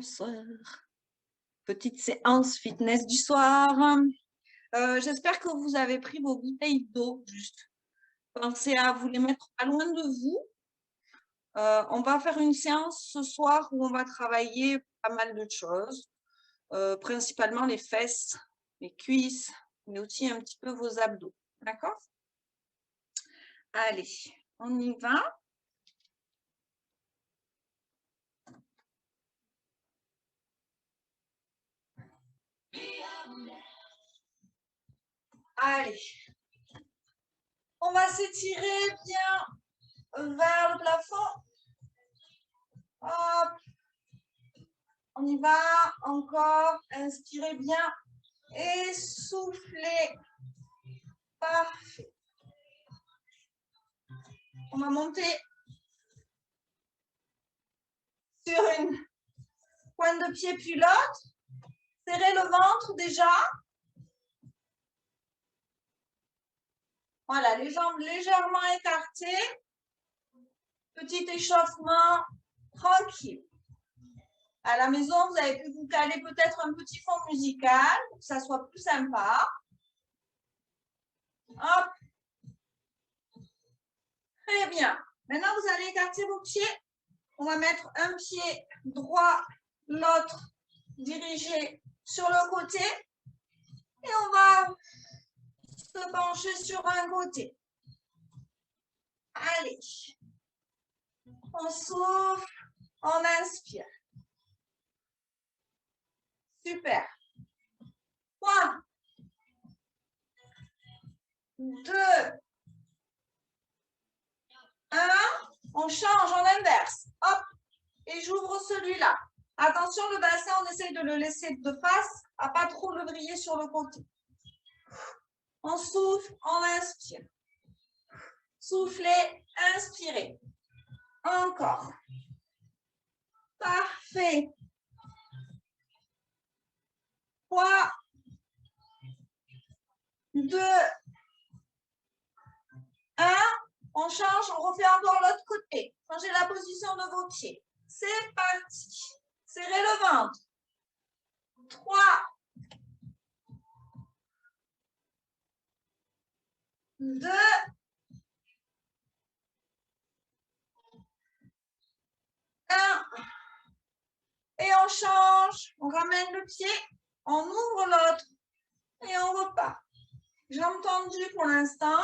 Bonsoir. Petite séance fitness du soir. J'espère que vous avez pris vos bouteilles d'eau juste. Pensez à vous les mettre pas loin de vous. On va faire une séance ce soir où on va travailler pas mal de choses, principalement les fesses, les cuisses, mais aussi un petit peu vos abdos. D'accord? Allez, on y va. Allez, on va s'étirer bien vers le plafond. Hop. On y va, encore, inspirez bien et soufflez. Parfait. On va monter sur une pointe de pied puis l'autre. Serrez le ventre déjà. Voilà, les jambes légèrement écartées. Petit échauffement tranquille. À la maison, vous avez pu vous caler peut-être un petit fond musical pour que ça soit plus sympa. Hop. Très bien. Maintenant, vous allez écarter vos pieds. On va mettre un pied droit, l'autre dirigé sur le côté. Et on va se pencher sur un côté. Allez. On souffle, on inspire. Super. 3, 2, 1. On change en inverse. Hop. Et j'ouvre celui-là. Attention, le bassin, on essaye de le laisser de face, à pas trop le vriller sur le côté. On souffle, on inspire. Soufflez, inspirez. Encore. Parfait. 3, 2, 1. On change, on refait encore l'autre côté. Changez la position de vos pieds. C'est parti. Serrez le ventre. 3, 2, 1. Et on change. On ramène le pied. On ouvre l'autre. Et on repart. Jambes tendues pour l'instant.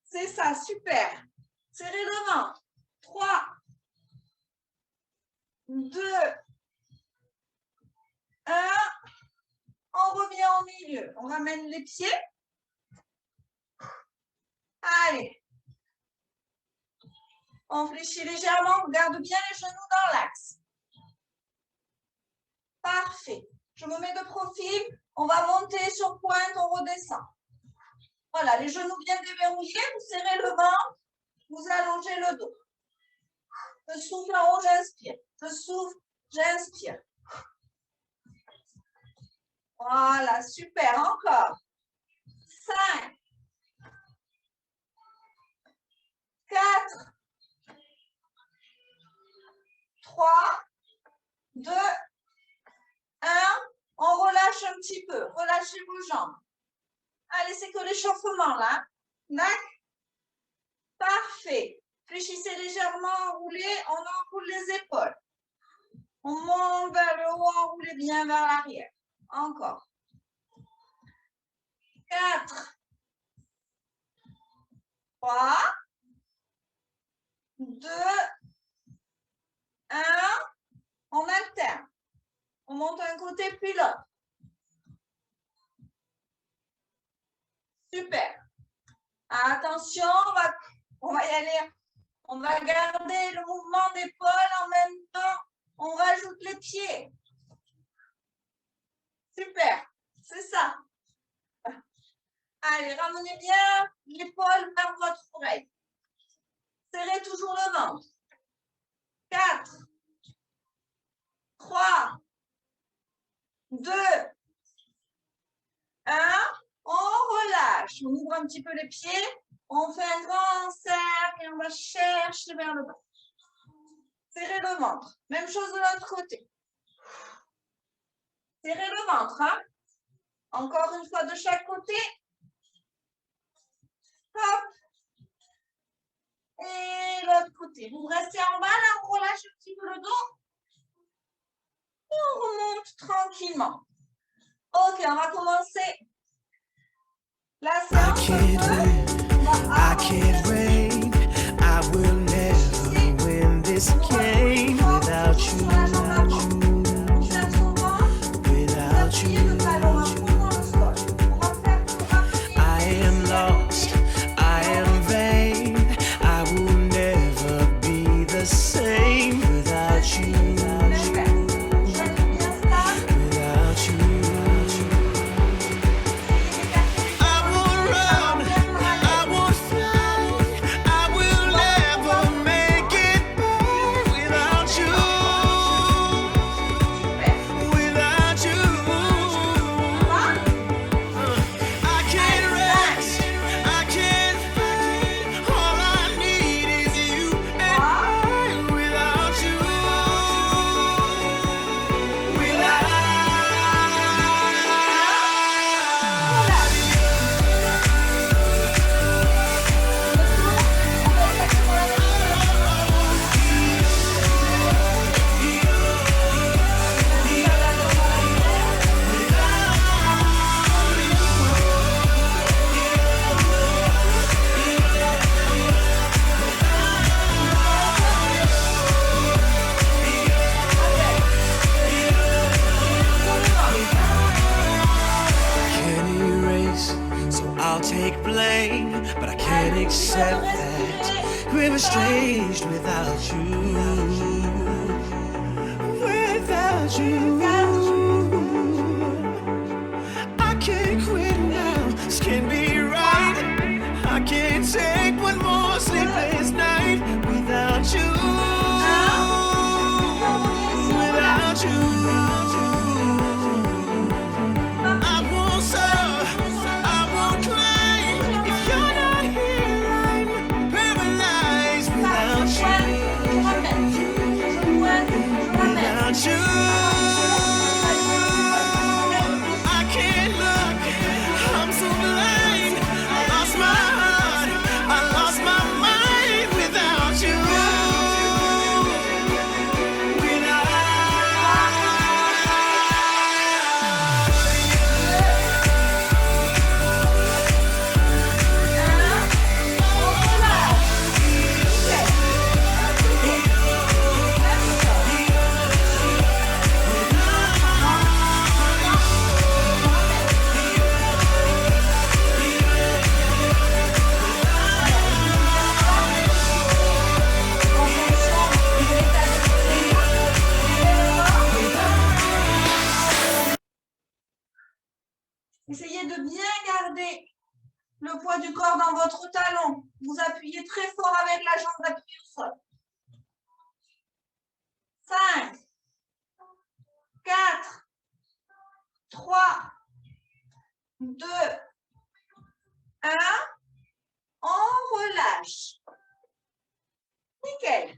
C'est ça, super. Serrez le ventre. 3, 2, 1. On revient au milieu. On ramène les pieds. Allez. On fléchit légèrement. On garde bien les genoux dans l'axe. Parfait. Je me mets de profil. On va monter sur pointe. On redescend. Voilà, les genoux bien déverrouillés. Vous serrez le ventre. Vous allongez le dos. Je souffle en haut, j'inspire. Je souffle, j'inspire. Voilà, super. Encore. 5, 4, 3, 2, 1. On relâche un petit peu. Relâchez vos jambes. Allez, c'est que l'échauffement là. D'accord. Parfait. Fléchissez légèrement, enroulez. On enroule les épaules. On monte vers le haut, enroulez bien vers l'arrière. Encore. 4, 3, 2, 1. On alterne. On monte un côté puis l'autre. Super. Attention, on va y aller. On va garder le mouvement d'épaule en même temps. On rajoute les pieds. Super. C'est ça. Allez, ramenez bien l'épaule vers votre oreille. Serrez toujours le ventre. 4, 3, 2, 1. On relâche. On ouvre un petit peu les pieds. On fait un grand cercle et on va chercher vers le bas. Serrez le ventre. Même chose de l'autre côté. Serrez le ventre. Hein? Encore une fois de chaque côté. Hop. Et l'autre côté. Vous restez en bas, là, on relâche un petit peu le dos. Et on remonte tranquillement. Ok, on va commencer la séance. I can't wait. I will never win this game without you. Without you. I am lost. I am vain. I will never be the same without you. Without you. Take blame, but I can't accept that we're estranged without you. Without you, I can't quit now. This can't be right. I can't take one more sleepless night without you. Without you. Essayez de bien garder le poids du corps dans votre talon. Vous appuyez très fort avec la jambe d'appui au sol. 5, 4, 3, 2, 1. On relâche. Nickel.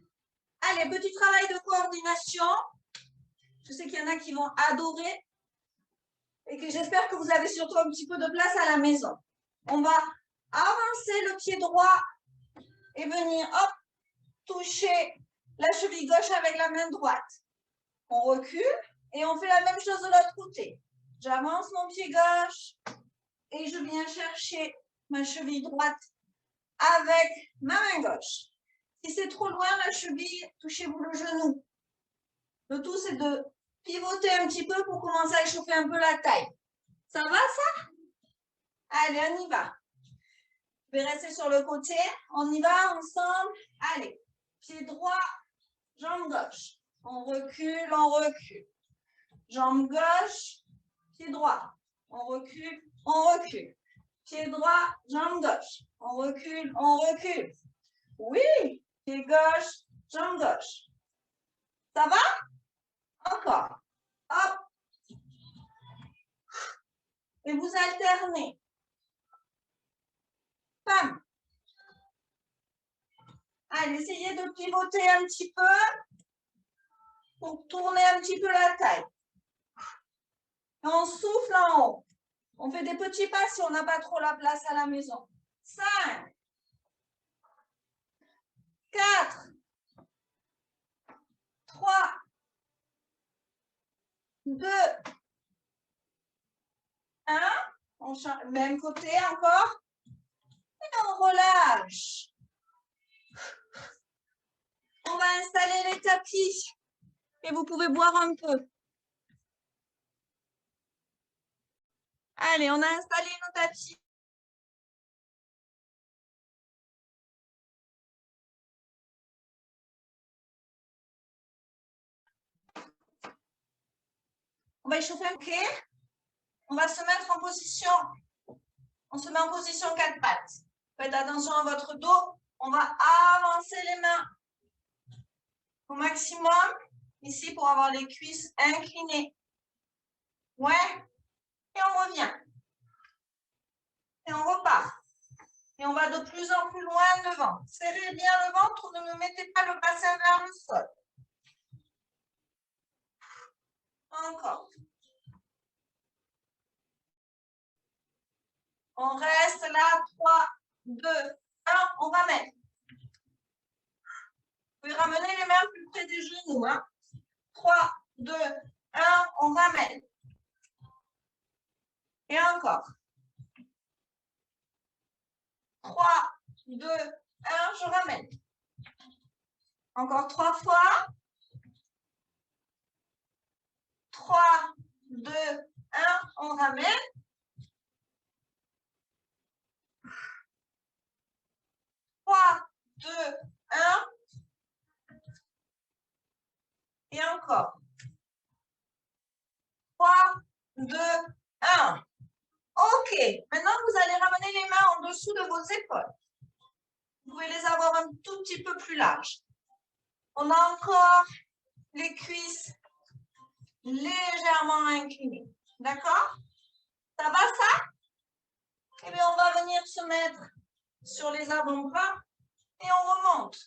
Allez, petit travail de coordination. Je sais qu'il y en a qui vont adorer. Et que j'espère que vous avez surtout un petit peu de place à la maison. On va avancer le pied droit et venir, hop, toucher la cheville gauche avec la main droite. On recule et on fait la même chose de l'autre côté. J'avance mon pied gauche et je viens chercher ma cheville droite avec ma main gauche. Si c'est trop loin la cheville, touchez-vous le genou. Le tout, c'est de pivoter un petit peu pour commencer à échauffer un peu la taille. Ça va, ça? Allez, on y va. Je vais rester sur le côté. On y va ensemble. Allez, pied droit, jambe gauche. On recule, on recule. Jambe gauche, pied droit. On recule, on recule. Pied droit, jambe gauche. On recule, on recule. Oui, pied gauche, jambe gauche. Ça va? Encore. Hop. Et vous alternez. Bam. Allez, essayez de pivoter un petit peu. pour tourner un petit peu la taille. Et on souffle en haut. On fait des petits pas si on n'a pas trop la place à la maison. 5, 4, 3, 2, 1. On change, même côté encore. Et on relâche. On va installer les tapis. Et vous pouvez boire un peu. Allez, on a installé nos tapis. On va échauffer un pied. On va se mettre en position. On se met en position 4 pattes. Faites attention à votre dos. On va avancer les mains au maximum. Ici, pour avoir les cuisses inclinées. Ouais. Et on revient. Et on repart. Et on va de plus en plus loin devant. Serrez bien le ventre. Ne me mettez pas le bassin vers le sol. Encore. On reste là. 3, 2, 1. On ramène. Vous pouvez ramener les mains plus près des genoux. 3, 2, 1. On ramène. Et encore. 3, 2, 1. Je ramène. Encore 3 fois. 3, 2, 1. On ramène. Trois, 2, 1. Et encore. 3, 2, 1. OK. Maintenant, vous allez ramener les mains en dessous de vos épaules. Vous pouvez les avoir un tout petit peu plus larges. On a encore les cuisses légèrement inclinées. D'accord? Ça va, ça? Eh bien, on va venir se mettre sur les avant-bras et on remonte.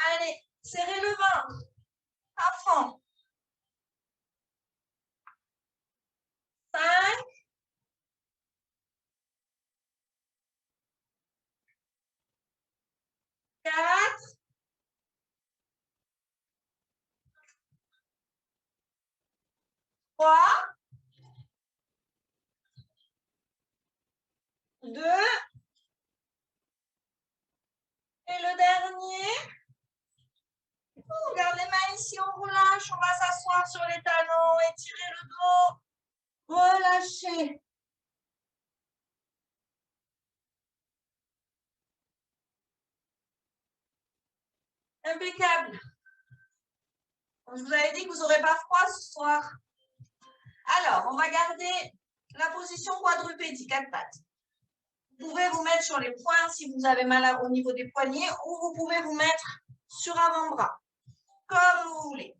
Allez, serrez le ventre à fond. 5, 4, 3, 2, et le dernier. On garde les mains ici, on relâche, on va s'asseoir sur les talons, étirer le dos, relâcher. Impeccable. Je vous avais dit que vous n'aurez pas froid ce soir. Alors, on va garder la position quadrupédie, 4 pattes. Vous pouvez vous mettre sur les poings si vous avez mal au niveau des poignets ou vous pouvez vous mettre sur avant-bras, comme vous voulez.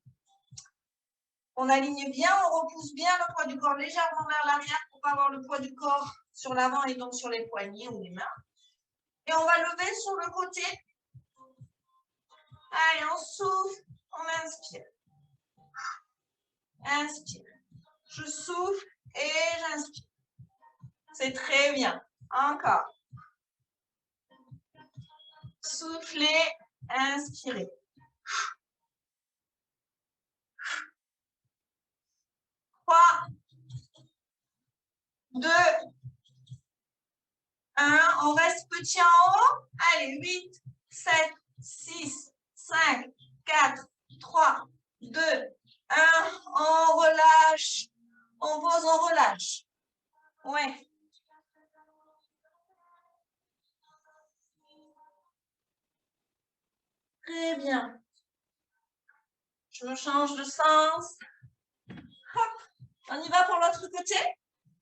On aligne bien, on repousse bien le poids du corps légèrement vers l'arrière pour ne pas avoir le poids du corps sur l'avant et donc sur les poignets ou les mains. Et on va lever sur le côté. Allez, on souffle, on inspire. Inspire. Je souffle et j'inspire. C'est très bien. Encore. Soufflez, inspirez. 3, 2, 1. On reste petit en haut. Allez, 8, 7, 6, 5, 4, 3, 2, 1. On relâche. On pose, on relâche. Ouais. Très bien. Je me change de sens. Hop. On y va pour l'autre côté.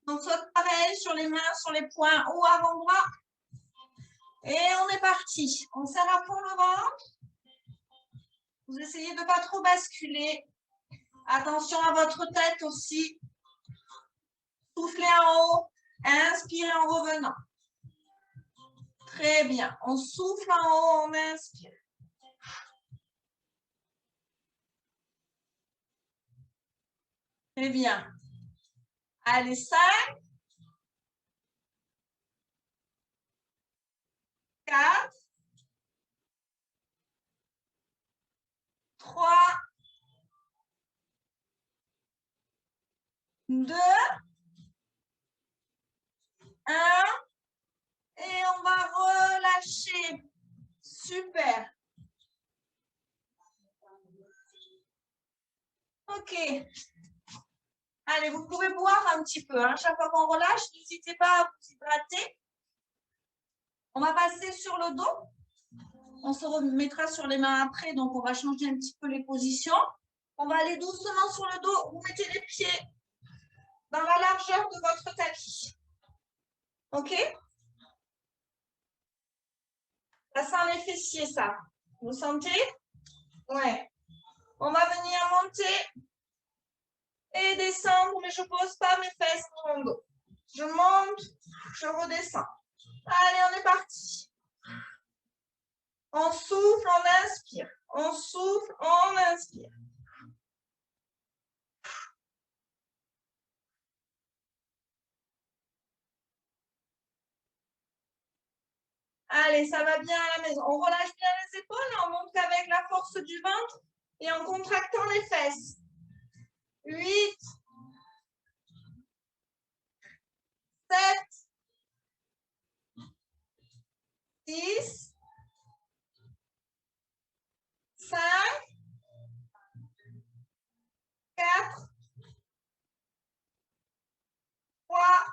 Donc, soit pareil sur les mains, sur les poings ou avant-bras. Et on est parti. On serre à fond le ventre. Vous essayez de ne pas trop basculer. Attention à votre tête aussi. Soufflez en haut. Inspirez en revenant. Très bien. On souffle en haut, on inspire. Très bien. Allez, 5, 4, 3, 2, 1. Et on va relâcher. Super. OK. Allez, vous pouvez boire un petit peu. Hein. Chaque fois qu'on relâche, n'hésitez pas à vous hydrater. On va passer sur le dos. On se remettra sur les mains après, donc on va changer un petit peu les positions. On va aller doucement sur le dos. Vous mettez les pieds dans la largeur de votre tapis. OK? Ça sent les fessiers, ça. Vous sentez? Ouais. On va venir monter et descendre, mais je ne pose pas mes fesses sur mon dos. Je monte, je redescends. Allez, on est parti. On souffle, on inspire. On souffle, on inspire. Allez, ça va bien à la maison. On relâche bien les épaules et on monte avec la force du ventre et en contractant les fesses. 8, 7, 6, 5, 4, 3,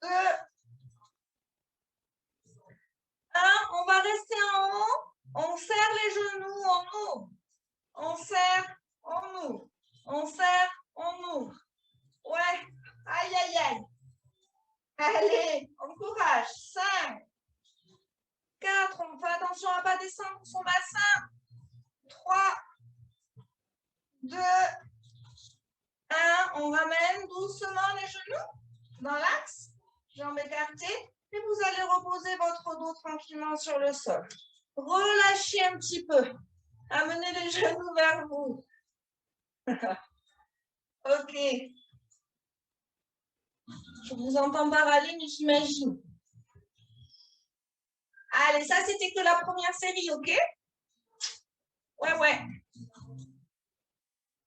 2, 1. On va rester en haut. On serre les genoux, on ouvre. On serre, on ouvre. On serre, on ouvre. Ouais. Aïe, aïe, aïe. Allez, encourage. 5, 4. On fait attention à ne pas descendre son bassin. 3, 2, 1. On ramène doucement les genoux dans l'axe. Jambes écartées. Et vous allez reposer votre dos tranquillement sur le sol. Relâchez un petit peu. Amenez les genoux vers vous. OK. Je vous entends pas râler, mais j'imagine. Allez, ça, c'était que la première série, OK? Ouais, ouais.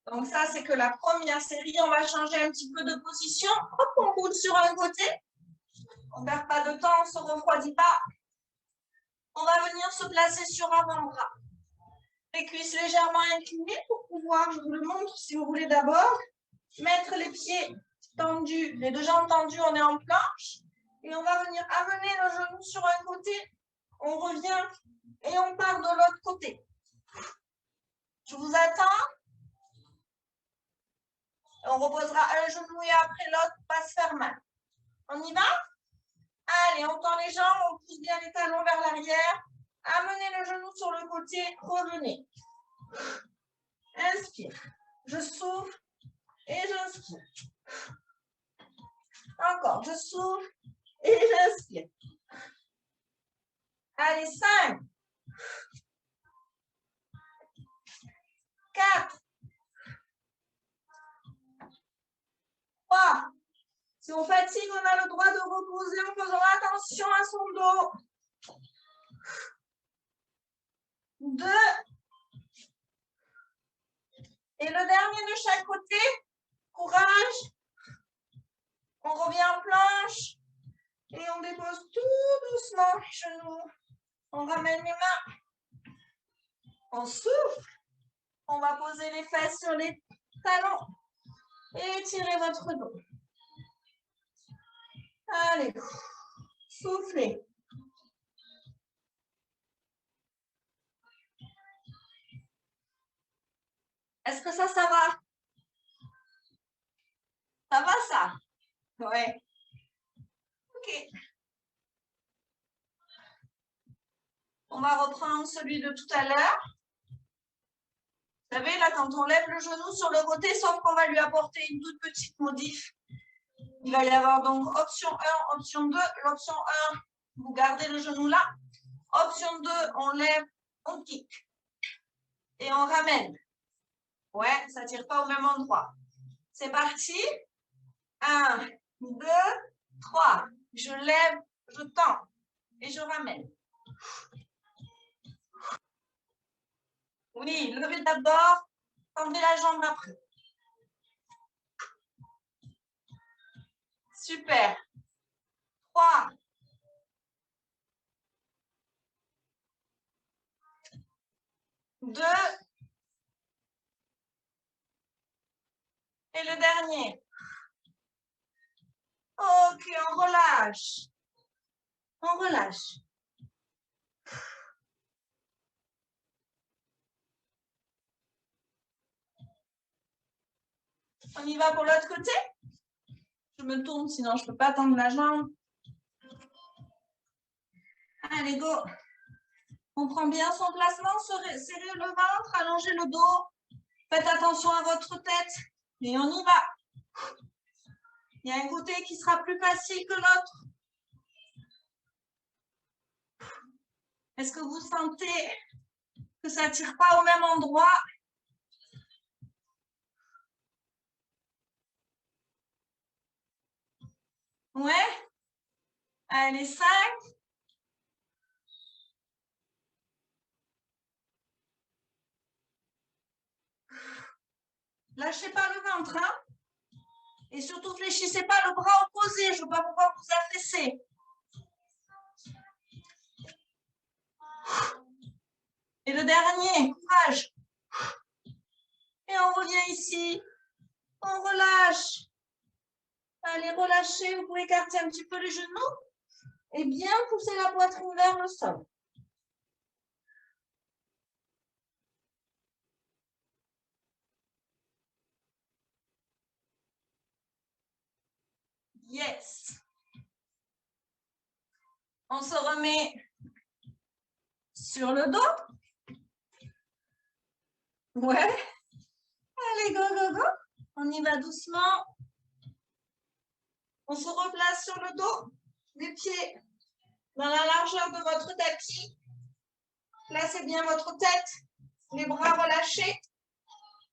Donc, ça, c'est que la première série. On va changer un petit peu de position. Hop, on roule sur un côté. On ne perd pas de temps, on ne se refroidit pas. On va venir se placer sur avant-bras. Les cuisses légèrement inclinées pour pouvoir, je vous le montre si vous voulez d'abord, mettre les pieds tendus, les deux jambes tendues, on est en planche. Et on va venir amener le genou sur un côté. On revient et on part de l'autre côté. Je vous attends. On reposera un genou et après l'autre, pas se faire mal. On y va? Allez, on tend les jambes, on pousse bien les talons vers l'arrière. Amenez le genou sur le côté, revenez. Inspire. Je souffle et j'inspire. Encore, je souffle et j'inspire. Allez, 5, 4, 3. Si on fatigue, on a le droit de reposer en faisant attention à son dos. 2. Et le dernier de chaque côté. Courage. On revient en planche. Et on dépose tout doucement les genoux. On ramène les mains. On souffle. On va poser les fesses sur les talons. Et étirez votre dos. Allez. Soufflez. Est-ce que ça va? Ça va, ça? Ouais. OK. On va reprendre celui de tout à l'heure. Vous savez, là, quand on lève le genou sur le côté, sauf qu'on va lui apporter une toute petite modif. Il va y avoir donc option 1, option 2. L'option 1, vous gardez le genou là. Option 2, on lève, on kick. Et on ramène. Ouais, ça ne tire pas au même endroit. C'est parti. 1, 2, 3. Je lève, je tends et je ramène. Oui, levez d'abord, tendez la jambe après. Super. 3, 2, et le dernier. Ok, on relâche. On relâche. On y va pour l'autre côté? Je me tourne, sinon je ne peux pas tendre la jambe. Allez, go. On prend bien son placement, serrez le ventre, allongez le dos. Faites attention à votre tête. Et on y va. Il y a un côté qui sera plus facile que l'autre. Est-ce que vous sentez que ça ne tire pas au même endroit? Ouais. Allez, 5. Lâchez pas le ventre, hein. Et surtout, fléchissez pas le bras opposé. Je ne veux pas pouvoir vous affaisser. Et le dernier, courage. Et on revient ici. On relâche. Allez, relâchez. Vous pouvez écarter un petit peu les genoux. Et bien pousser la poitrine vers le sol. Yes. On se remet sur le dos. Ouais. Allez, go, go, go. On y va doucement. On se replace sur le dos. Les pieds dans la largeur de votre tapis. Placez bien votre tête. Les bras relâchés.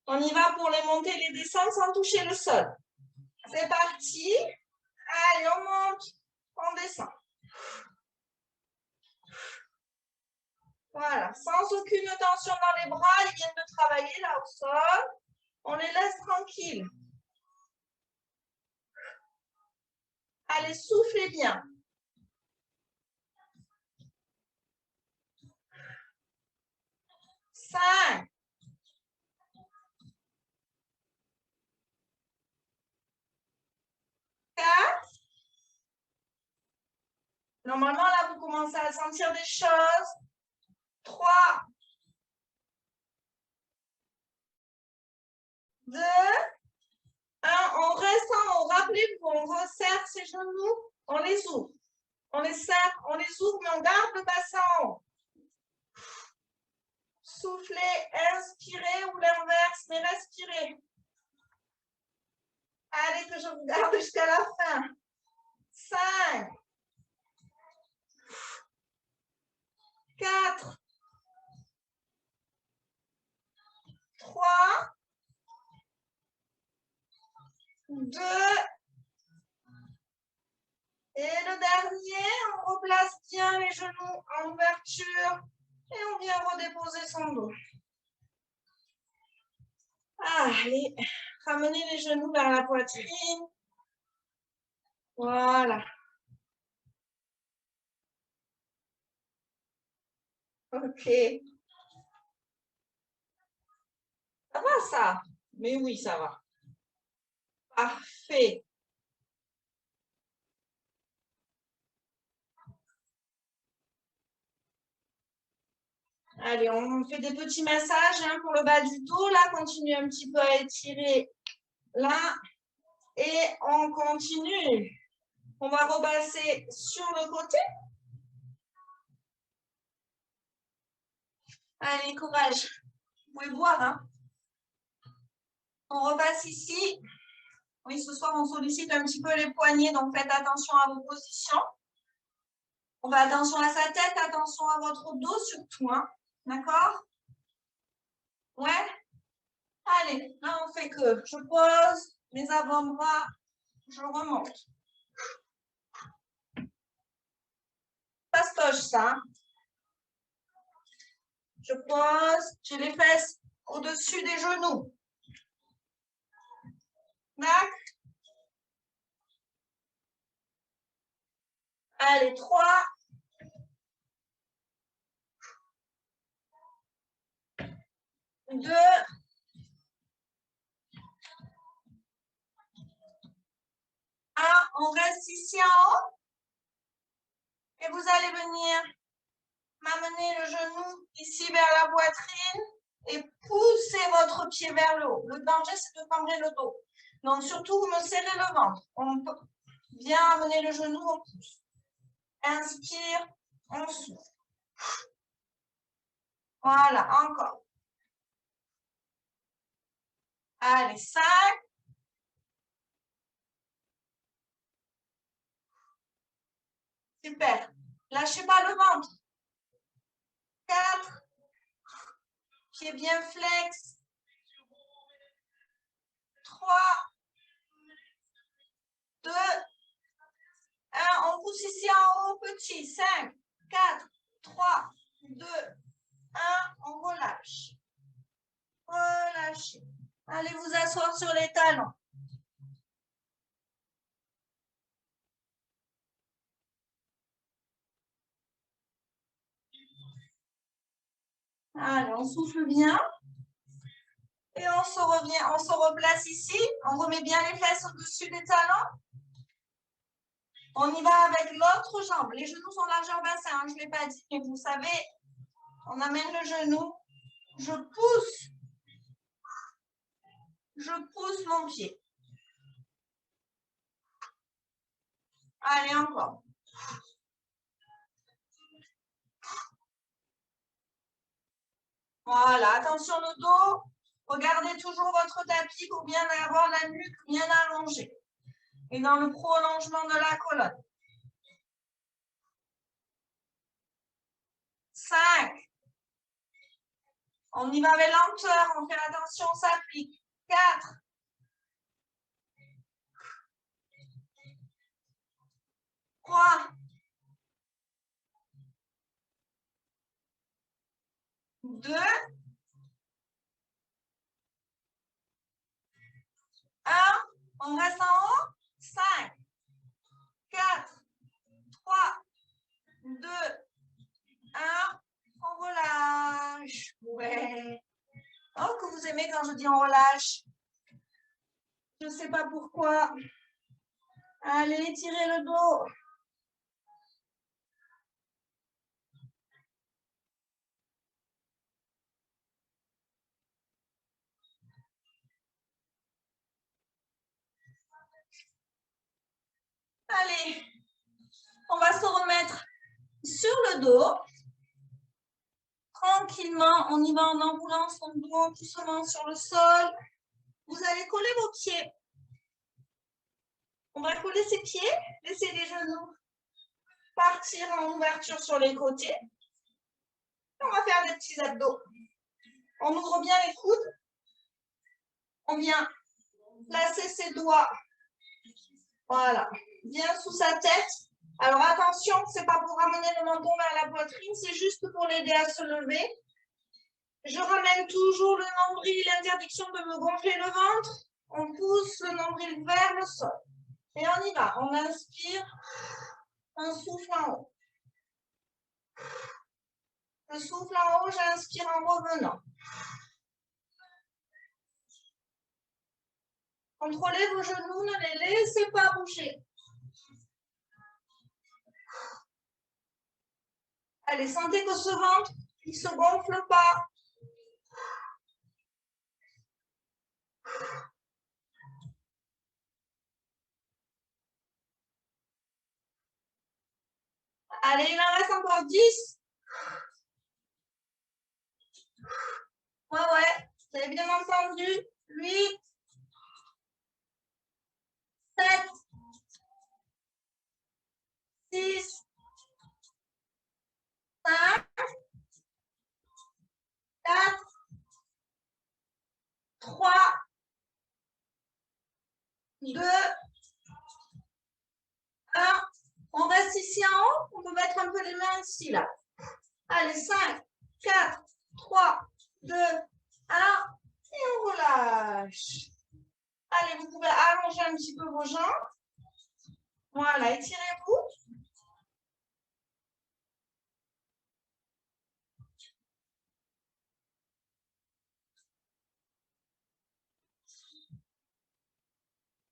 On y va pour les monter, les descendre sans toucher le sol. C'est parti. Allez, on monte. On descend. Voilà, sans aucune tension dans les bras, ils viennent de travailler là au sol. On les laisse tranquilles. Allez, soufflez bien. 5. 4. Normalement, là, vous commencez à sentir des choses. 3. 2. 1. On reste, rappelez-vous, on resserre ses genoux, on les ouvre. On les serre, on les ouvre, mais on garde le bassin en haut. Soufflez, inspirez ou l'inverse, mais respirez. Allez, que je vous garde jusqu'à la fin. 5. 4. 3. 2. Et le dernier, on replace bien les genoux en ouverture et on vient redéposer son dos. Allez, ramenez les genoux vers la poitrine. Voilà. Ok. Ça va ça? Mais oui, ça va. Parfait. Allez, on fait des petits massages hein, pour le bas du dos. Là, continuez un petit peu à étirer là. Et on continue. On va repasser sur le côté. Allez, courage. Vous pouvez voir. Hein. On repasse ici. Oui, ce soir, on sollicite un petit peu les poignets, donc faites attention à vos positions. On fait attention à sa tête, attention à votre dos surtout. Hein. D'accord? Ouais? Allez, là, on fait que je pose mes avant-bras, je remonte. Pastoche, ça. Je pose, j'ai les fesses au-dessus des genoux. D'accord. Allez, 3. 2. 1. On reste ici en haut. Et vous allez venir m'amener le genou ici vers la poitrine et pousser votre pied vers le haut. Le danger, c'est de tendre le dos. Donc, surtout, vous me serrez le ventre. On peut bien amener le genou, on pousse. Inspire, on souffle. Voilà, encore. Allez, 5. Super. Lâchez pas le ventre. 4. Pied bien flex. 3. 2. 1. On pousse ici en haut, petit. 5, 4, 3, 2, 1. On relâche. Relâchez. Allez vous asseoir sur les talons. Allez, on souffle bien. Et on se revient, on se replace ici. On remet bien les fesses au-dessus des talons. On y va avec l'autre jambe. Les genoux sont largeur bassin, hein, je ne l'ai pas dit. Mais vous savez, on amène le genou. Je pousse. Je pousse mon pied. Allez, encore. Voilà, attention le dos. Regardez toujours votre tapis pour bien avoir la nuque bien allongée. Et dans le prolongement de la colonne. 5. On y va avec lenteur, on fait attention, on s'applique. 4. 3. 2. 1. On reste en haut. 5, 4, 3, 2, 1. On relâche. Ouais. Oh, que vous aimez quand je dis on relâche. Je ne sais pas pourquoi. Allez, tirez le dos. Allez, on va se remettre sur le dos. Tranquillement, on y va en enroulant son dos doucement sur le sol. Vous allez coller vos pieds. On va coller ses pieds, laisser les genoux partir en ouverture sur les côtés. On va faire des petits abdos. On ouvre bien les coudes. On vient placer ses doigts, voilà, bien sous sa tête. Alors attention, ce n'est pas pour ramener le menton vers la poitrine, c'est juste pour l'aider à se lever. Je ramène toujours le nombril, l'interdiction de me gonfler le ventre. On pousse le nombril vers le sol. Et on y va. On inspire, on souffle en haut. Je souffle en haut, j'inspire en revenant. Contrôlez vos genoux, ne les laissez pas bouger. Allez, sentez que ce ventre, il ne se gonfle pas. Allez, il en reste encore 10. Ouais, vous avez bien entendu. 8, 7, 6, 5, 4, 3, 2, 1. On reste ici en haut. On peut mettre un peu les mains ici, là. Allez, 5, 4, 3, 2, 1. Et on relâche. Allez, vous pouvez allonger un petit peu vos jambes. Voilà, étirez-vous.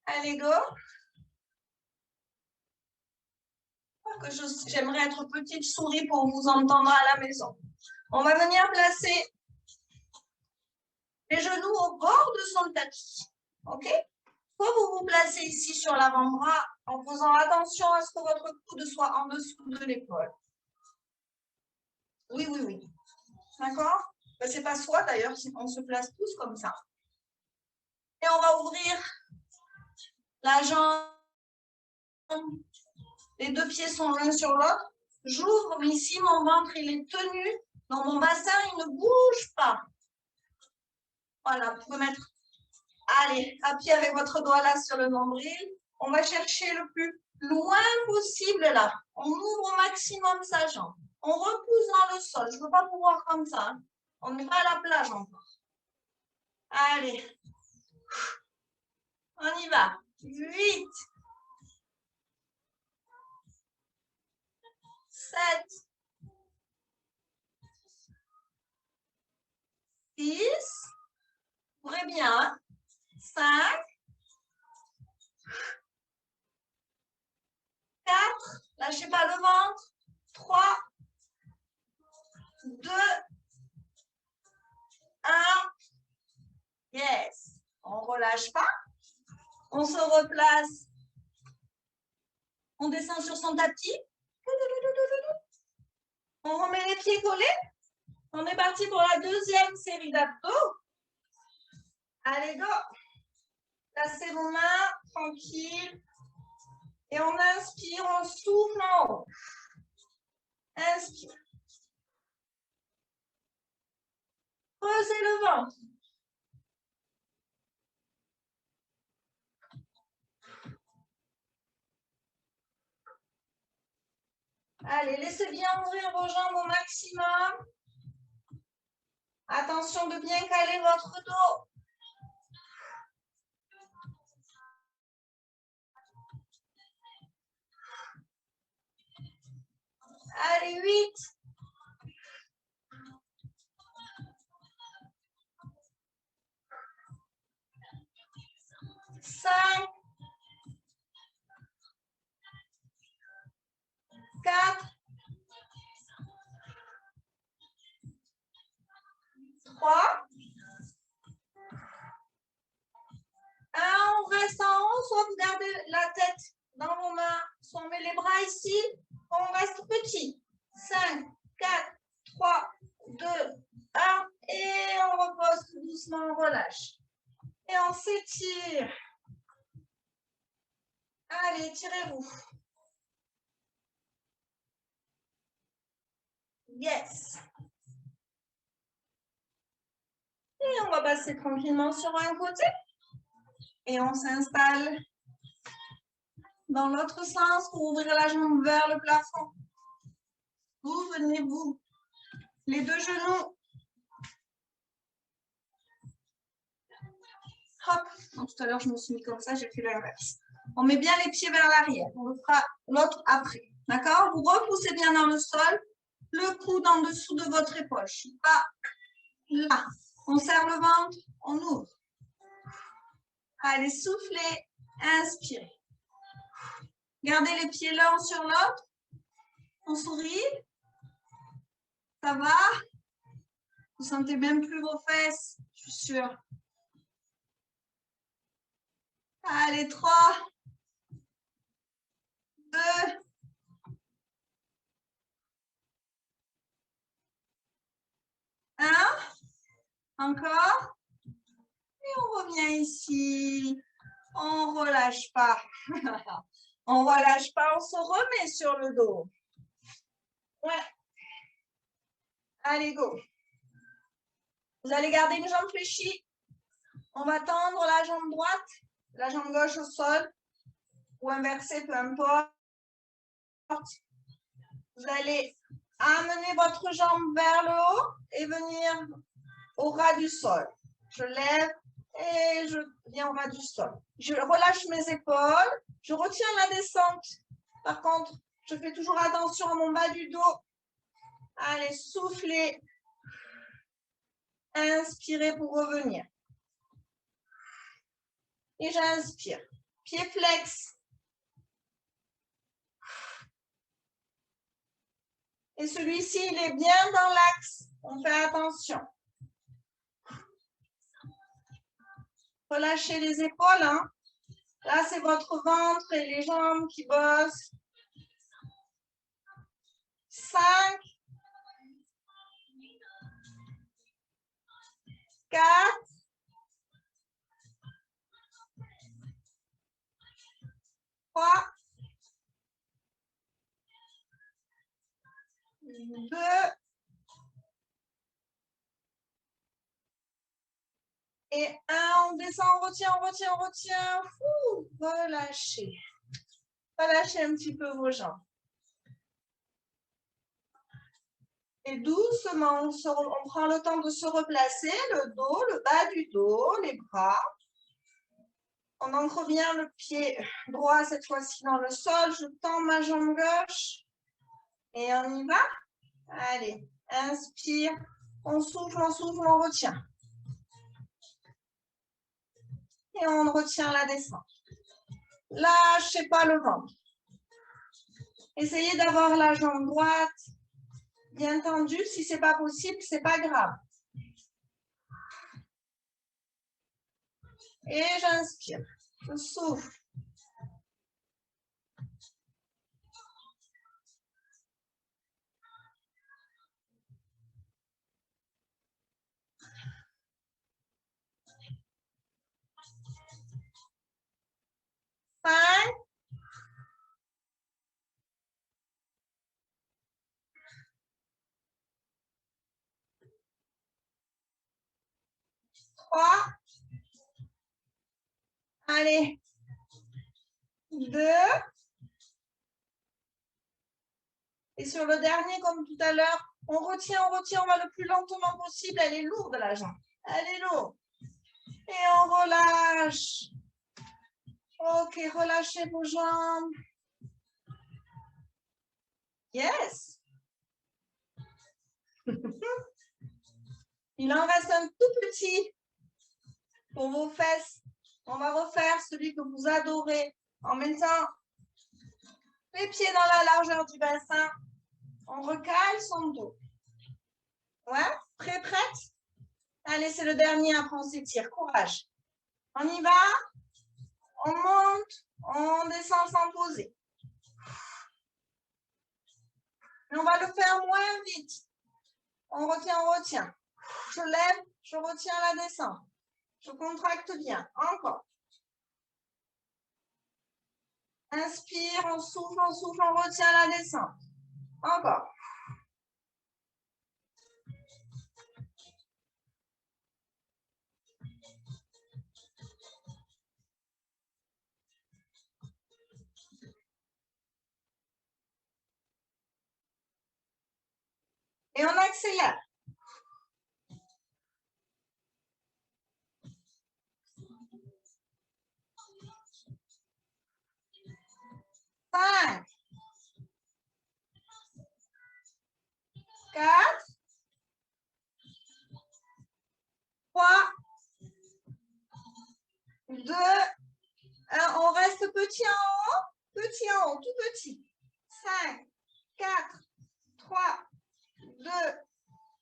Allez, go. J'aimerais être petite souris pour vous entendre à la maison. On va venir placer les genoux au bord de son tapis. OK? Soit vous vous placez ici sur l'avant-bras en faisant attention à ce que votre coude soit en dessous de l'épaule. Oui, oui, oui. D'accord? Ben, c'est pas soit d'ailleurs, on se place tous comme ça. Et on va ouvrir la jambe. Les deux pieds sont l'un sur l'autre. J'ouvre ici, mon ventre, il est tenu. Dans mon bassin, il ne bouge pas. Voilà, vous pouvez mettre, allez, appuyez avec votre doigt là sur le nombril. On va chercher le plus loin possible là. On ouvre au maximum sa jambe. On repousse dans le sol. Je ne veux pas pouvoir comme ça. Hein. On n'est pas à la plage encore. Allez. On y va. 8. 7. 6. Ouvrez bien. Hein. 5. 4. Lâchez pas le ventre. 3. 2. 1. Yes. On ne relâche pas. On se replace. On descend sur son tapis. On remet les pieds collés. On est parti pour la deuxième série d'abdos. Allez, go. Placez vos mains, tranquille. Et on inspire, on souffle en haut. Inspire. Creusez le ventre. Allez, laissez bien ouvrir vos jambes au maximum. Attention de bien caler votre dos. Allez, 8. 5. 4. 3. 1. On reste en haut, soit vous gardez la tête dans vos mains, soit on met les bras ici, on reste petit. 5, 4, 3, 2, 1. Et on repose tout doucement, on relâche. Et on s'étire. Allez, étirez-vous. Yes. Et on va passer tranquillement sur un côté. Et on s'installe dans l'autre sens pour ouvrir la jambe vers le plafond. Souvenez-vous, les deux genoux. Hop. Donc, tout à l'heure, je me suis mis comme ça, j'ai fait l'inverse. On met bien les pieds vers l'arrière. On le fera l'autre après. D'accord? Vous repoussez bien dans le sol. Le coude en dessous de votre épaule. Je suis pas là. On serre le ventre, on ouvre. Allez, soufflez, inspirez. Gardez les pieds l'un sur l'autre. On sourit. Ça va? Vous sentez même plus vos fesses, je suis sûre. Allez, 3, 2, 1. Encore. Et on revient ici. On ne relâche pas. On ne relâche pas, on se remet sur le dos. Ouais. Allez, go. Vous allez garder une jambe fléchie. On va tendre la jambe droite. la jambe gauche au sol ou inversée, peu importe. Vous allez amener votre jambe vers le haut et venir au ras du sol. Je lève et je viens au ras du sol. Je relâche mes épaules, je retiens la descente. Par contre, je fais toujours attention à mon bas du dos. Allez, soufflez. Inspirez pour revenir. Et j'inspire. Pied flex. Et celui-ci, il est bien dans l'axe. On fait attention. Relâchez les épaules. Hein. Là, c'est votre ventre et les jambes qui bossent. 5, 4, 3, 2, et 1. On descend, on retient, on retient, on retient. Fou, relâchez. Relâchez un petit peu vos jambes. Et doucement, on prend le temps de se replacer, le dos, le bas du dos, les bras. On ancre bien le pied droit cette fois-ci dans le sol. Je tends ma jambe gauche. Et on y va. Allez, inspire. On souffle, on retient. Et on retient la descente. Lâchez pas le ventre. Essayez d'avoir la jambe droite bien tendue. Si ce n'est pas possible, ce n'est pas grave. Et j'inspire. Je souffle. Cinq. 3. Allez. 2. Et sur le dernier, comme tout à l'heure, on retient, on va le plus lentement possible. Elle est lourde, la jambe. Elle est lourde. Et on relâche. Ok, relâchez vos jambes. Yes. Il en reste un tout petit pour vos fesses. On va refaire celui que vous adorez en mettant les pieds dans la largeur du bassin. On recale son dos. Ouais, prête? Allez, c'est le dernier, après on s'étire. Courage. On y va. On monte, on descend sans poser. Mais on va le faire moins vite. On retient. Je lève, je retiens la descente. Je contracte bien. Encore. Inspire, on souffle, on retient la descente. Encore. Et on accélère. Cinq, 4, 3, 2, 1. On reste petit en haut, tout petit. 5, 4, 3, 2,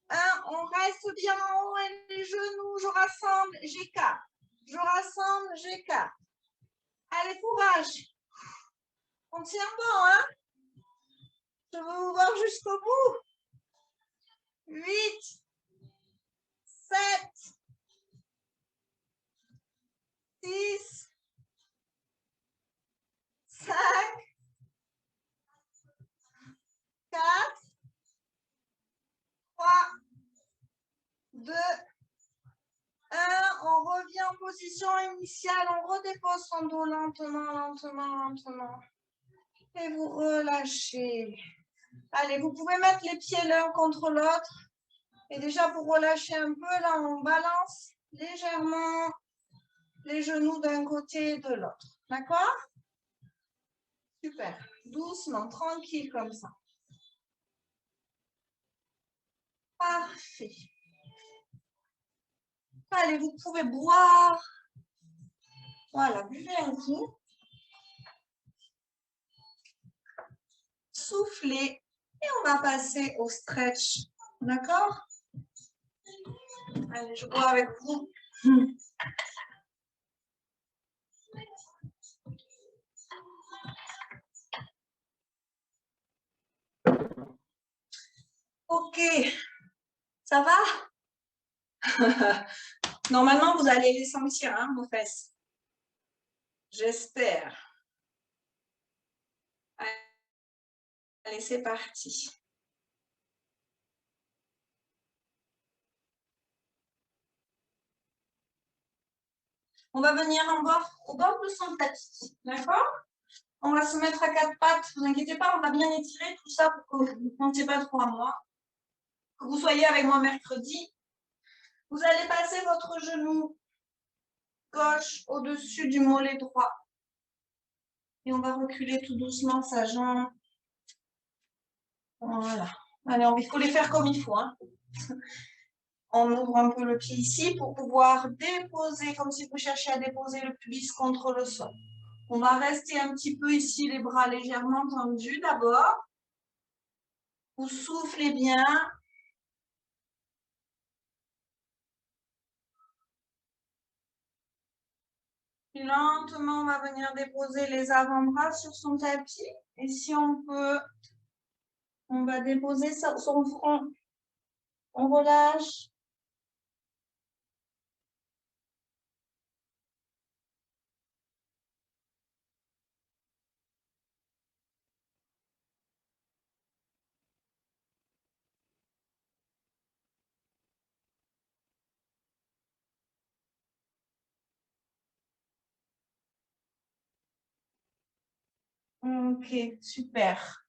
1. On reste bien en haut et les genoux, je rassemble, j'écarte. Je rassemble, j'écarte. Allez, courage. On tient bon, hein? Je veux vous voir jusqu'au bout. 8, 7, 6, 5, 4, 3, 2, 1. On revient en position. position initiale, on redépose son dos lentement, lentement, lentement. Et vous relâchez. Allez, vous pouvez mettre les pieds l'un contre l'autre. Et déjà, pour relâcher un peu, là, on balance légèrement les genoux d'un côté et de l'autre. D'accord? Super. Doucement, tranquille comme ça. Parfait. Allez, vous pouvez boire. Voilà, buvez un coup. Soufflez. Et on va passer au stretch. D'accord? Allez, je bois avec vous. Ok. Ça va? Normalement, vous allez les sentir, hein, vos fesses. J'espère. Allez, c'est parti. On va venir au bord de son tapis. D'accord? On va se mettre à quatre pattes. Ne vous inquiétez pas, on va bien étirer tout ça pour que vous ne comptiez pas trop à moi. Que vous soyez avec moi mercredi. Vous allez passer votre genou gauche au-dessus du mollet droit. Et on va reculer tout doucement sa jambe. Voilà. Allez, il faut les faire comme il faut. Hein. On ouvre un peu le pied ici pour pouvoir déposer, comme si vous cherchiez à déposer le pubis contre le sol. On va rester un petit peu ici, les bras légèrement tendus d'abord. Vous soufflez bien. Puis lentement, on va venir déposer les avant-bras sur son tapis. Et si on peut, on va déposer son front. On relâche. Ok, super.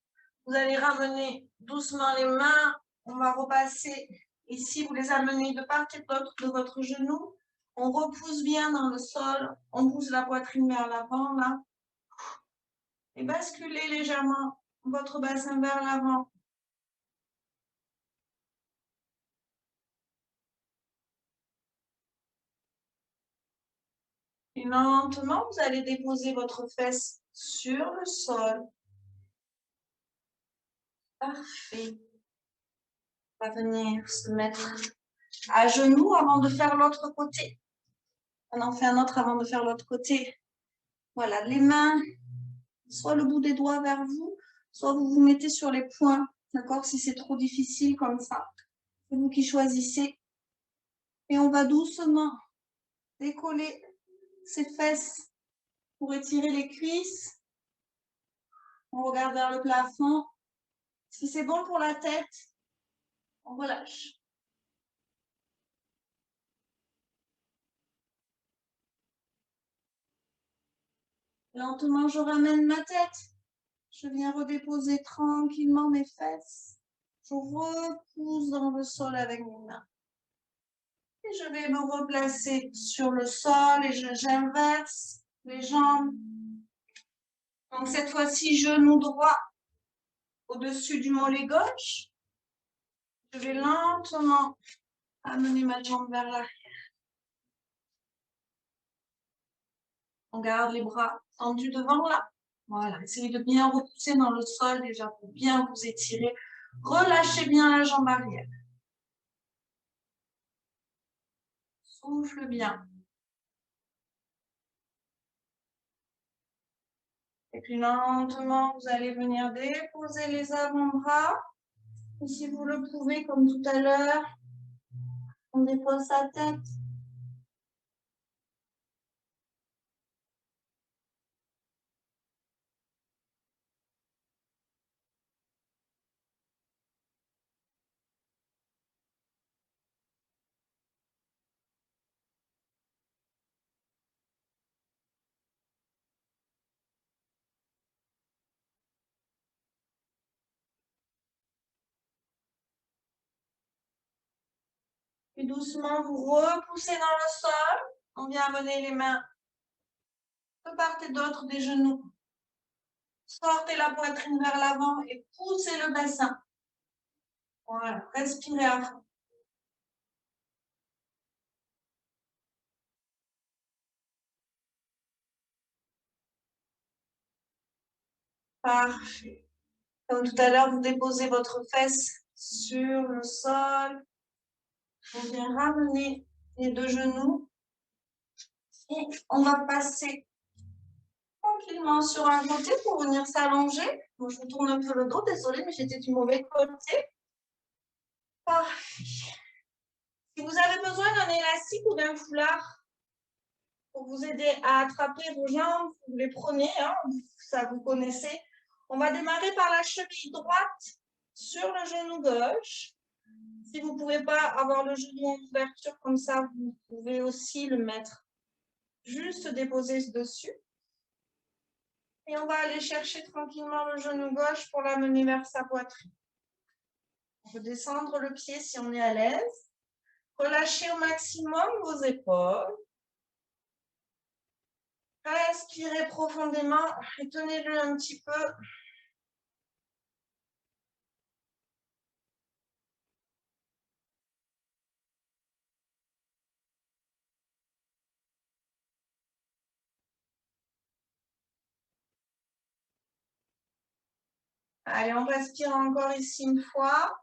Vous allez ramener doucement les mains. On va repasser ici. Vous les amenez de part et d'autre de votre genou. On repousse bien dans le sol. On pousse la poitrine vers l'avant, là. Et basculez légèrement votre bassin vers l'avant. Et lentement, vous allez déposer votre fesse sur le sol. Parfait. On va venir se mettre à genoux avant de faire l'autre côté. On en fait un autre avant de faire l'autre côté. Voilà, les mains, soit le bout des doigts vers vous, soit vous vous mettez sur les poings. D'accord? Si c'est trop difficile comme ça, c'est vous qui choisissez. Et on va doucement décoller ses fesses pour étirer les cuisses. On regarde vers le plafond. Si c'est bon pour la tête, on relâche. Lentement, je ramène ma tête. Je viens redéposer tranquillement mes fesses. Je repousse dans le sol avec mes mains. Et je vais me replacer sur le sol et j'inverse les jambes. Donc cette fois-ci, genou droit au-dessus du mollet gauche. Je vais lentement amener ma jambe vers l'arrière. On garde les bras tendus devant là. Voilà, essayez de bien repousser dans le sol déjà pour bien vous étirer. Relâchez bien la jambe arrière. Souffle bien. Et puis lentement, vous allez venir déposer les avant-bras. Et si vous le pouvez, comme tout à l'heure, on dépose sa tête. Puis doucement, vous repoussez dans le sol. On vient amener les mains de part et d'autre des genoux. Sortez la poitrine vers l'avant et poussez le bassin. Voilà, respirez à fond. Parfait. Comme tout à l'heure, vous déposez votre fesse sur le sol. On vient ramener les deux genoux. Et on va passer tranquillement sur un côté pour venir s'allonger. Bon, je vous tourne un peu le dos, désolée, mais j'étais du mauvais côté. Parfait. Si vous avez besoin d'un élastique ou d'un foulard pour vous aider à attraper vos jambes, vous les prenez, hein, ça vous connaissez. On va démarrer par la cheville droite sur le genou gauche. Si vous ne pouvez pas avoir le genou en ouverture comme ça, vous pouvez aussi le mettre juste déposer dessus. Et on va aller chercher tranquillement le genou gauche pour l'amener vers sa poitrine. On peut descendre le pied si on est à l'aise. Relâchez au maximum vos épaules. Respirez profondément et tenez-le un petit peu. Allez, on respire encore ici une fois.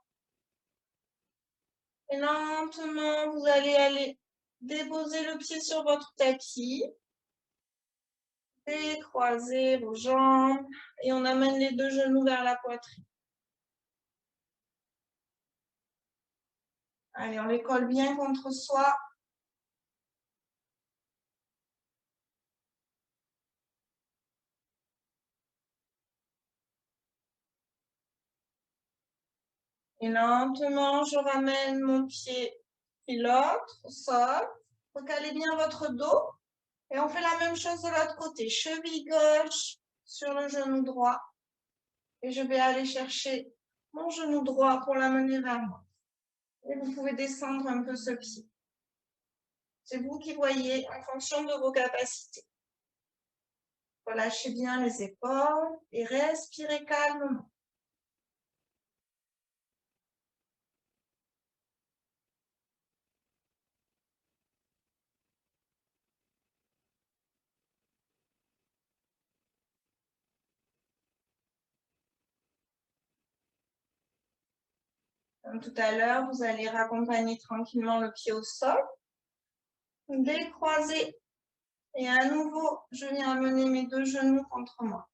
Et lentement, vous allez aller déposer le pied sur votre tapis. Décroisez vos jambes et on amène les deux genoux vers la poitrine. Allez, on les colle bien contre soi. Et lentement, je ramène mon pied et l'autre au sol. Recalez bien votre dos. Et on fait la même chose de l'autre côté. Cheville gauche sur le genou droit. Et je vais aller chercher mon genou droit pour l'amener vers moi. Et vous pouvez descendre un peu ce pied. C'est vous qui voyez en fonction de vos capacités. Relâchez bien les épaules et respirez calmement. Comme tout à l'heure, vous allez raccompagner tranquillement le pied au sol. Décroisez. Et à nouveau, je viens amener mes deux genoux contre moi.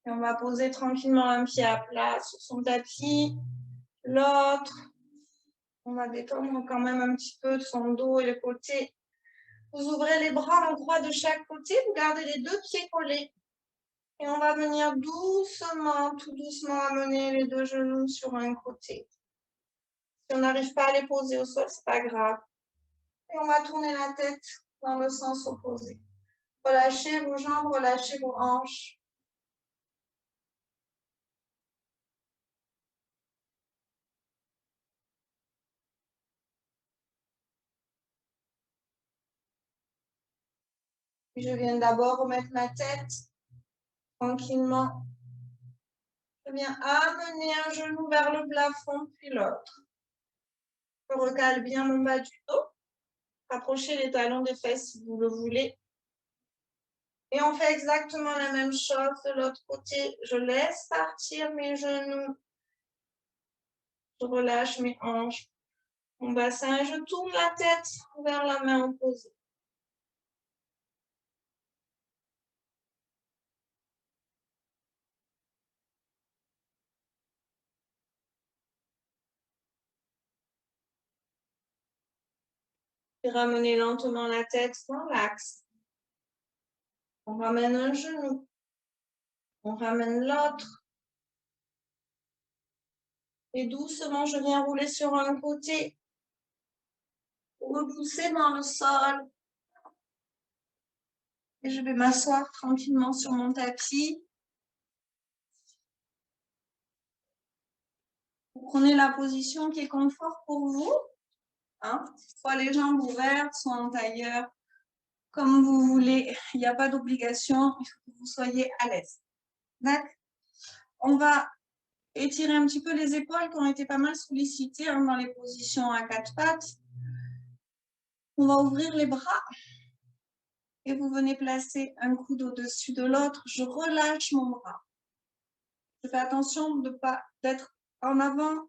Et on va poser tranquillement un pied à plat sur son tapis. L'autre, on va détendre quand même un petit peu son dos et le côté. Vous ouvrez les bras en croix de chaque côté, vous gardez les deux pieds collés. Et on va venir doucement, tout doucement amener les deux genoux sur un côté. Si on n'arrive pas à les poser au sol, c'est pas grave. Et on va tourner la tête dans le sens opposé. Relâchez vos jambes, relâchez vos hanches. Je viens d'abord remettre ma tête tranquillement. Je viens amener un genou vers le plafond, puis l'autre. Je recale bien mon bas du dos. Rapprochez les talons des fesses si vous le voulez. Et on fait exactement la même chose de l'autre côté. Je laisse partir mes genoux. Je relâche mes hanches, mon bassin et je tourne la tête vers la main opposée. Et ramenez lentement la tête dans l'axe. On ramène un genou. On ramène l'autre. Et doucement, je viens rouler sur un côté. repoussez dans le sol. Et je vais m'asseoir tranquillement sur mon tapis. Vous prenez la position qui est confort pour vous. Hein? Soit les jambes ouvertes, soit en tailleur, comme vous voulez. Il n'y a pas d'obligation, il faut que vous soyez à l'aise. D'accord? On va étirer un petit peu les épaules qui ont été pas mal sollicitées dans les positions à quatre pattes. On va ouvrir les bras et vous venez placer un coude au-dessus de l'autre. Je relâche mon bras. Je fais attention de pas d'être en avant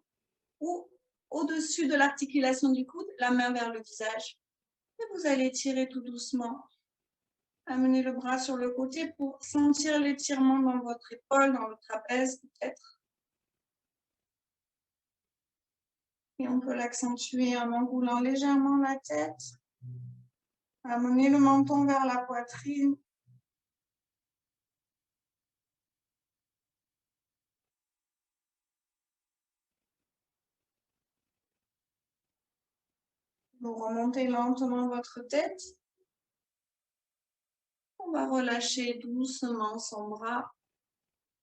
ou au-dessus de l'articulation du coude, la main vers le visage. Et vous allez tirer tout doucement. Amenez le bras sur le côté pour sentir l'étirement dans votre épaule, dans le trapèze peut-être. Et on peut l'accentuer en enroulant légèrement la tête. Amenez le menton vers la poitrine. Vous remontez lentement votre tête. On va relâcher doucement son bras.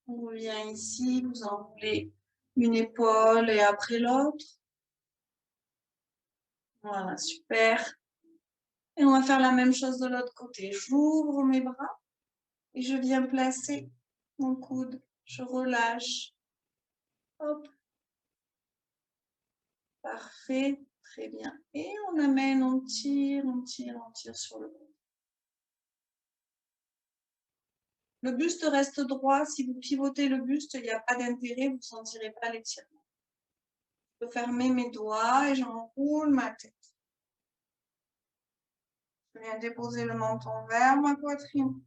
On revient ici, vous enroulez une épaule et après l'autre. Voilà, super. Et on va faire la même chose de l'autre côté. J'ouvre mes bras et je viens placer mon coude. Je relâche. Hop. Parfait. Très bien. Et on amène, on tire sur le coude. Le buste reste droit. Si vous pivotez le buste, il n'y a pas d'intérêt, vous ne sentirez pas l'étirement. Je peux fermer mes doigts et j'enroule ma tête. Je viens déposer le menton vers ma poitrine.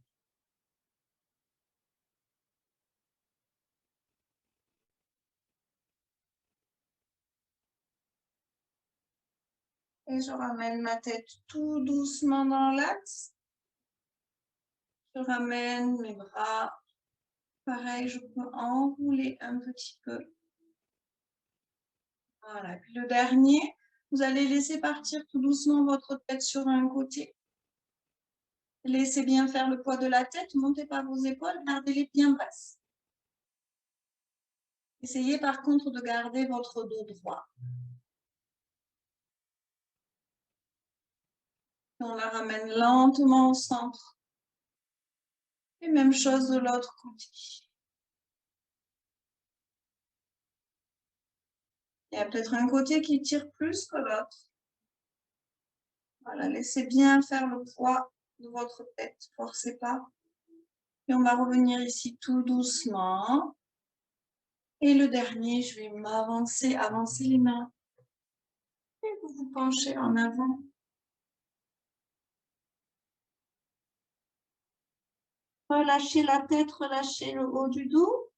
Et je ramène ma tête tout doucement dans l'axe. Je ramène mes bras. Pareil, je peux enrouler un petit peu. Voilà. Puis le dernier, vous allez laisser partir tout doucement votre tête sur un côté. Laissez bien faire le poids de la tête. Montez pas vos épaules. Gardez-les bien basses. Essayez par contre de garder votre dos droit. Et on la ramène lentement au centre. Et même chose de l'autre côté. Il y a peut-être un côté qui tire plus que l'autre. Voilà, laissez bien faire le poids de votre tête. Forcez pas. Et on va revenir ici tout doucement. Et le dernier, je vais m'avancer, avancer les mains. Et vous vous penchez en avant. Relâchez la tête, relâchez le haut du dos.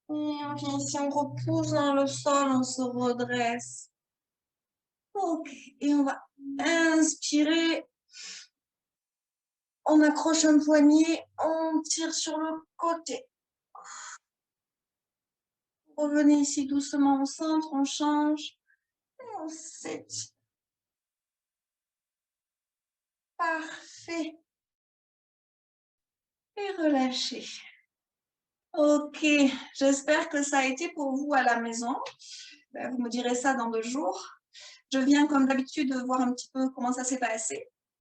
Et on vient ici, on repousse dans le sol, on se redresse. Ok, et on va inspirer. On accroche un poignet, on tire sur le côté. Revenez ici doucement au centre, on change. Et on s'étire. Parfait. Et relâchez. Ok, j'espère que ça a été pour vous à la maison. Vous me direz ça dans 2 jours. Je viens comme d'habitude voir un petit peu comment ça s'est passé.